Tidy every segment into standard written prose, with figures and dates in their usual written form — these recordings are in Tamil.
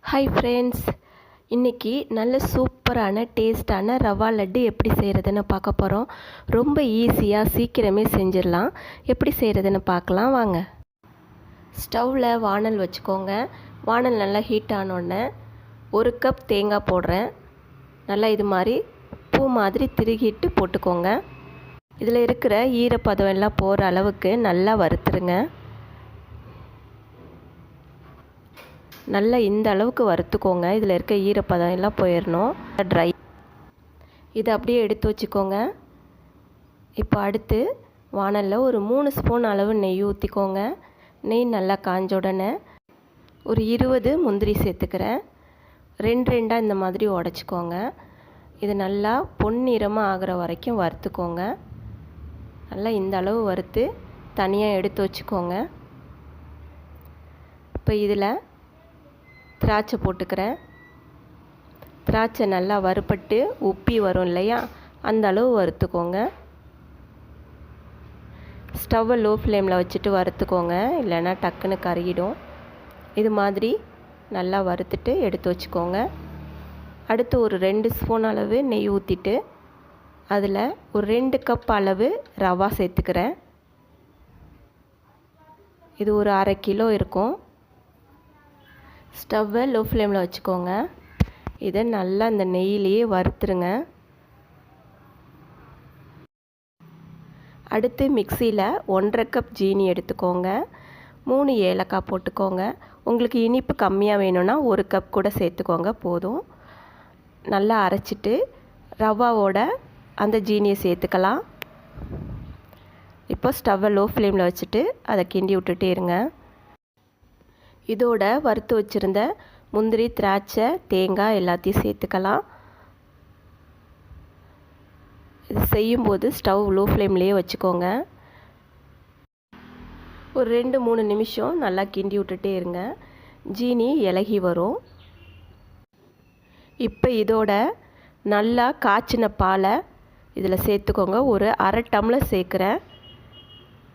ஹாய் ஃப்ரெண்ட்ஸ், இன்றைக்கி நல்ல சூப்பரான டேஸ்டான ரவா லட்டு எப்படி செய்கிறதுன்னு பார்க்க போகிறோம். ரொம்ப ஈஸியாக சீக்கிரமே செஞ்சிடலாம். எப்படி செய்கிறதுன்னு பார்க்கலாம் வாங்க. ஸ்டவ்வில் வானல் வச்சுக்கோங்க. வானல் நல்லா ஹீட் ஆனோடனே 1 கப் தேங்காய் போடுறேன். நல்லா இது மாதிரி பூ மாதிரி திருகிட்டு போட்டுக்கோங்க. இதில் இருக்கிற ஈரப்பதம் எல்லாம் போகிற அளவுக்கு நல்லா வறுத்துருங்க. நல்லா இந்த அளவுக்கு வறுத்துக்கோங்க. இதில் இருக்க ஈரப்பதம் எல்லாம் போயிடணும். ட்ரை இதை அப்படியே எடுத்து வச்சுக்கோங்க. இப்போ அடுத்து வானலில் ஒரு 3 ஸ்பூன் அளவு நெய் ஊற்றிக்கோங்க. நெய் நல்லா காஞ்ச உடனே ஒரு 20 முந்திரி சேர்த்துக்கிறேன். 2 இந்த மாதிரி உடச்சிக்கோங்க. இது நல்லா பொன்னிறமாக ஆகிற வரைக்கும் வறுத்துக்கோங்க. நல்லா இந்த அளவு வறுத்து தனியாக எடுத்து வச்சுக்கோங்க. இப்போ இதில் திராட்சை போட்டுக்கிறேன். திராட்சை நல்லா வறுபட்டு உப்பி வரும் இல்லையா, அந்த அளவு வறுத்துக்கோங்க. ஸ்டவ்வை லோ ஃப்ளேமில் வச்சுட்டு வறுத்துக்கோங்க, இல்லைன்னா டக்குன்னு கருகிடும். இது மாதிரி நல்லா வறுத்துட்டு எடுத்து வச்சுக்கோங்க. அடுத்து ஒரு 2 ஸ்பூன் அளவு நெய் ஊற்றிட்டு அதில் ஒரு 2 கப் அளவு ரவா சேர்த்துக்கிறேன். இது ஒரு 1/2 கிலோ இருக்கும். ஸ்டவ்வை லோ ஃப்ளேமில் வச்சுக்கோங்க. இதை நல்லா இந்த நெய்யிலேயே வறுத்துருங்க. அடுத்து மிக்சியில் 1/2 கப் ஜீனி எடுத்துக்கோங்க. 3 ஏலக்காய் போட்டுக்கோங்க. உங்களுக்கு இனிப்பு கம்மியாக வேணும்னா 1 கப் கூட சேர்த்துக்கோங்க, போதும். நல்லா அரைச்சிட்டு ரவாவோட அந்த ஜீனியை சேர்த்துக்கலாம். இப்போ ஸ்டவ்வை லோ ஃப்ளேமில் வச்சுட்டு அதை கிண்டி விட்டுட்டே இருங்க. இதோட வறுத்து வச்சுருந்த முந்திரி, திராட்சை, தேங்காய் எல்லாத்தையும் சேர்த்துக்கலாம். இது செய்யும்போது ஸ்டவ் லோ ஃப்ளேம்லேயே வச்சுக்கோங்க. ஒரு 2-3 நிமிஷம் நல்லா கிண்டி விட்டுட்டே இருங்க. ஜீனி இலகி வரும். இப்போ இதோட நல்லா காய்ச்சின பாலை இதில் சேர்த்துக்கோங்க. ஒரு 1/2 டம்ளர் சேர்க்குறேன்.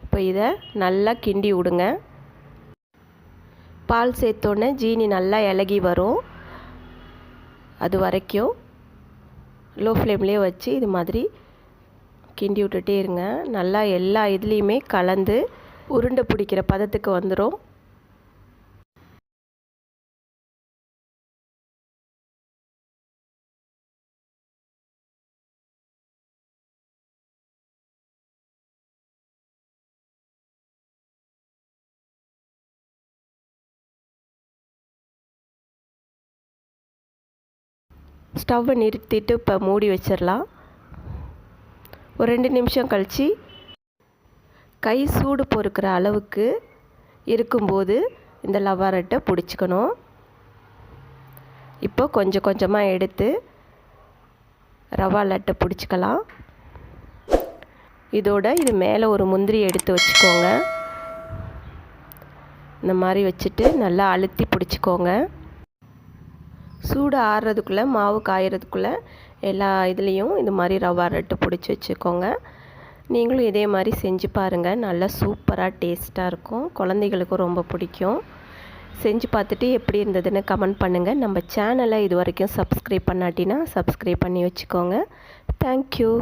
இப்போ இதை நல்லா கிண்டி விடுங்க. பால் சேர்த்தோன்னே ஜீனி நல்லா இலகி வரும். அது வரைக்கும் லோ ஃப்ளேம்லேயே வச்சு இது மாதிரி கிண்டி விட்டுட்டே இருங்க. நல்லா எல்லா இதுலேயுமே கலந்து உருண்டை பிடிக்கிற பதத்துக்கு வந்துடும். ஸ்டவ்வை நிறுத்திட்டு இப்போ மூடி வச்சிடலாம். ஒரு 2 நிமிஷம் கழித்து கை சூடு பொறுக்கிற அளவுக்கு இருக்கும்போது இந்த ரவா லட்டை பிடிச்சிக்கணும். இப்போ கொஞ்சம் கொஞ்சமாக எடுத்து ரவா லட்டை பிடிச்சிக்கலாம். இதோட இது மேலே ஒரு முந்திரி எடுத்து வச்சுக்கோங்க. இந்த மாதிரி வச்சுட்டு நல்லா அழுத்தி பிடிச்சிக்கோங்க. சூடு ஆறுறதுக்குள்ளே, மாவு காயறதுக்குள்ளே எல்லா இதுலேயும் இது மாதிரி ரவா லட்டு பிடிச்சி வச்சுக்கோங்க. நீங்களும் இதே மாதிரி செஞ்சு பாருங்கள். நல்லா சூப்பராக டேஸ்ட்டாக இருக்கும். குழந்தைகளுக்கும் ரொம்ப பிடிக்கும். செஞ்சு பார்த்துட்டு எப்படி இருந்ததுன்னு கமெண்ட் பண்ணுங்கள். நம்ம சேனலை இது வரைக்கும் சப்ஸ்கிரைப் பண்ணாட்டினா சப்ஸ்கிரைப் பண்ணி வச்சுக்கோங்க. தேங்க்யூ.